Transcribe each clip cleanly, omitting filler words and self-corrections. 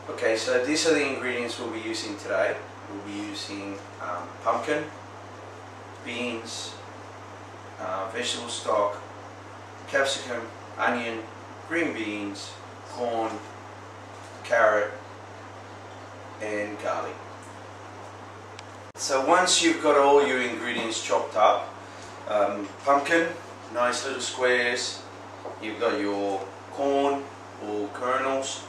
Okay, so these are the ingredients we'll be using today. We'll be using pumpkin, beans, vegetable stock, capsicum, onion, green beans, corn, carrot and garlic. So once you've got all your ingredients chopped up, pumpkin, nice little squares, you've got your corn or kernels,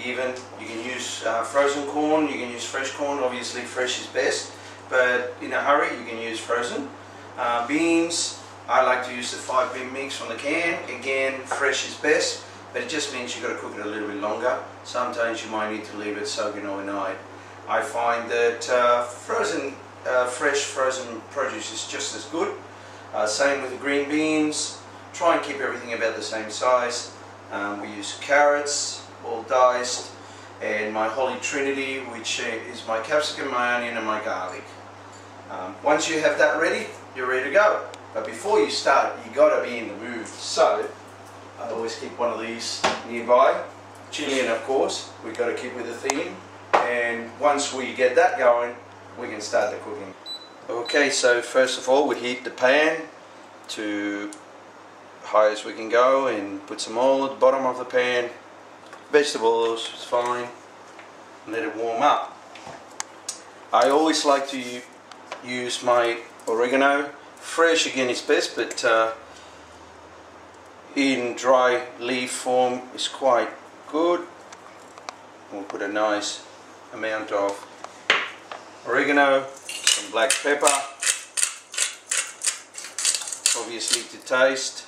even you can use frozen corn, you can use fresh corn, obviously fresh is best, but in a hurry you can use frozen. Beans, I like to use the 5-bean mix from the can. Again, fresh is best, but it just means you've got to cook it a little bit longer. Sometimes you might need to leave it soaking overnight. I find that fresh frozen produce is just as good. Same with the green beans. Try and keep everything about the same size. We use carrots, all diced, and my holy trinity, which is my capsicum, my onion and my garlic. Once you have that ready, you're ready to go. But before you start, you got to be in the mood. So I always keep one of these nearby. Chilean, of course, we've got to keep with the theme. And once we get that going, we can start the cooking. Okay, so first of all we heat the pan to high as we can go and put some oil at the bottom of the pan. Vegetable oil is fine. Let it warm up. I always like to use my oregano. Fresh again is best, but in dry leaf form is quite good. We'll put a nice amount of oregano, some black pepper, obviously to taste.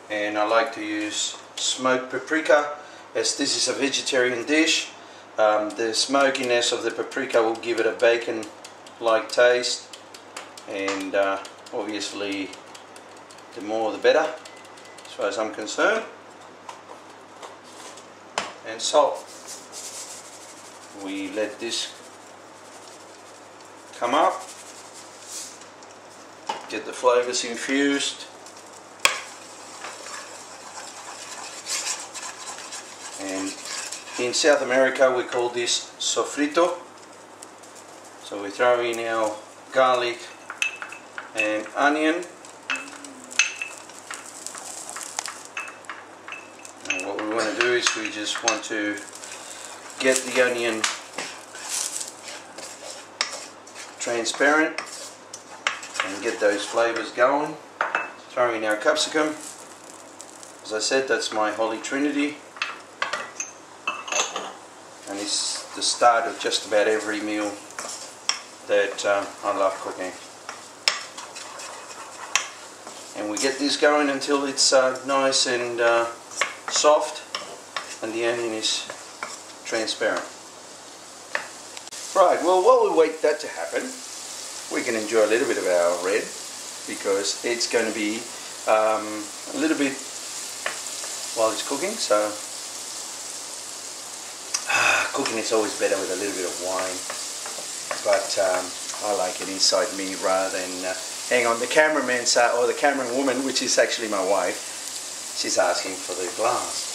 And I like to use smoked paprika, as this is a vegetarian dish. The smokiness of the paprika will give it a bacon-like taste, and obviously the more the better as far as I'm concerned. And salt. We let this come up, get the flavors infused, and in South America we call this sofrito. So we throw in our garlic and onion. And what we want to do is we just want to get the onion transparent and get those flavors going. Throw in our capsicum. As I said, that's my holy trinity, and it's the start of just about every meal that I love cooking. And we get this going until it's nice and soft and the onion is transparent. Right, well, while we wait that to happen, we can enjoy a little bit of our red, because it's going to be a little bit while it's cooking. So cooking is always better with a little bit of wine, but I like it inside me rather than hang on. The cameraman or the camera woman, which is actually my wife, she's asking for the glass.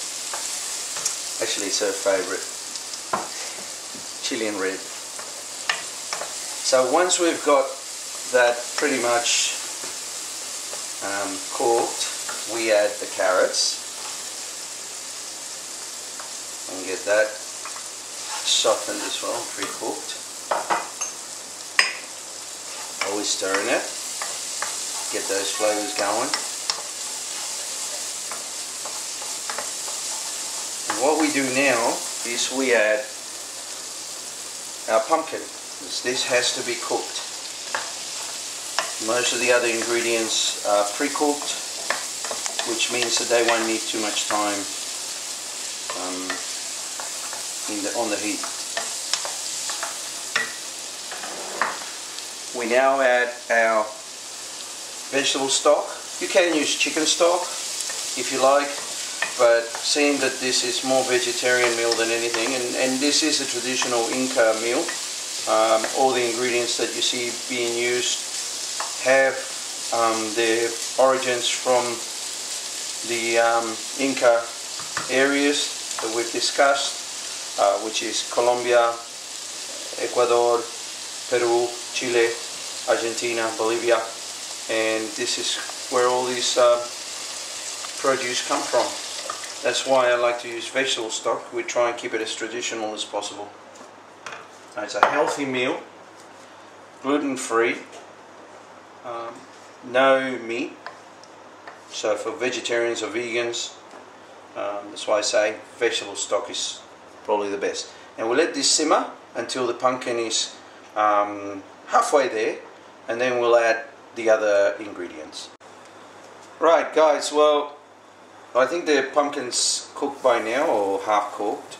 Actually, it's her favourite Chilean red. So once we've got that pretty much cooked, we add the carrots and get that softened as well, pre-cooked. Always stirring it, get those flavours going. And what we do now is we add our pumpkin. This has to be cooked. Most of the other ingredients are pre-cooked, which means that they won't need too much time on the heat. We now add our vegetable stock. You can use chicken stock if you like, but seeing that this is more vegetarian meal than anything, and this is a traditional Inca meal, all the ingredients that you see being used have Their origins from the Inca areas that we've discussed, which is Colombia, Ecuador, Peru, Chile, Argentina, Bolivia, and this is where all these produce come from. That's why I like to use vegetable stock. We try and keep it as traditional as possible. Now, it's a healthy meal, gluten-free, no meat, so for vegetarians or vegans, that's why I say vegetable stock is probably the best. And we'll let this simmer until the pumpkin is halfway there, and then we'll add the other ingredients. Right guys, well, I think the pumpkin's cooked by now, or half cooked,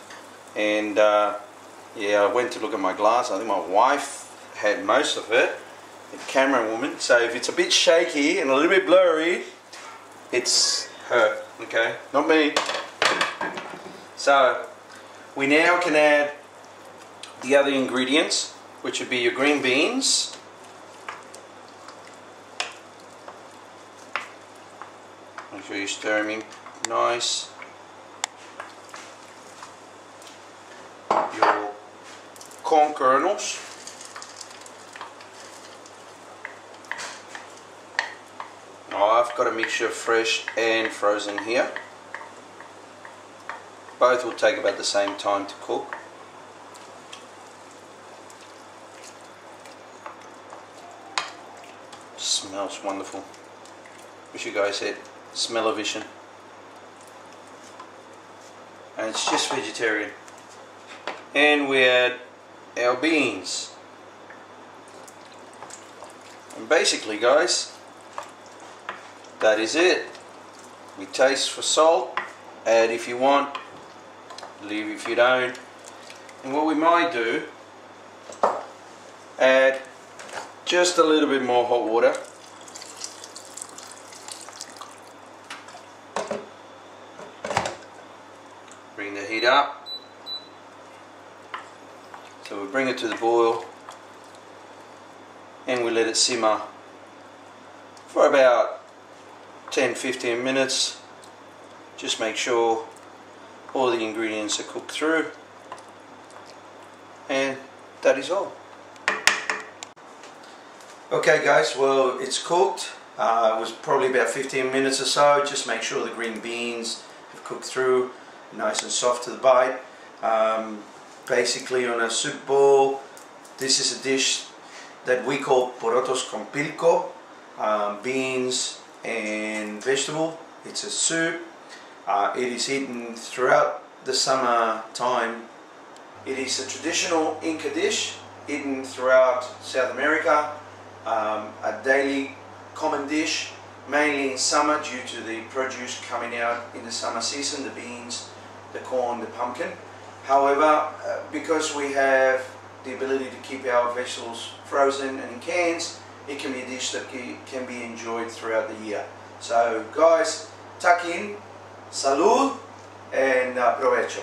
and yeah, I went to look at my glass. I think my wife had most of it, the camera woman, so if it's a bit shaky and a little bit blurry, it's her, okay, not me. So we now can add the other ingredients, which would be your green beans, make sure you stir them in nice, your corn kernels, I've got a mixture of fresh and frozen here. Both will take about the same time to cook. Smells wonderful. Wish you guys had smell-o-vision. And it's just vegetarian. And we add our beans. And basically guys, that is it. We taste for salt, add if you want, leave if you don't. And what we might do, add just a little bit more hot water. Bring the heat up. So we bring it to the boil and we let it simmer for about 10-15 minutes. Just make sure all the ingredients are cooked through, and that is all. Okay guys, well, it's cooked. It was probably about 15 minutes or so. Just make sure the green beans have cooked through, nice and soft to the bite. Basically on a soup bowl, this is a dish that we call Porotos con Pilco, beans and vegetable. It's a soup. It is eaten throughout the summer time. It is a traditional Inca dish eaten throughout South America, a daily common dish, mainly in summer due to the produce coming out in the summer season, the beans, the corn, the pumpkin. However, because we have the ability to keep our vegetables frozen and in cans, it can be a dish that can be enjoyed throughout the year. So guys, tuck in, salud, and provecho.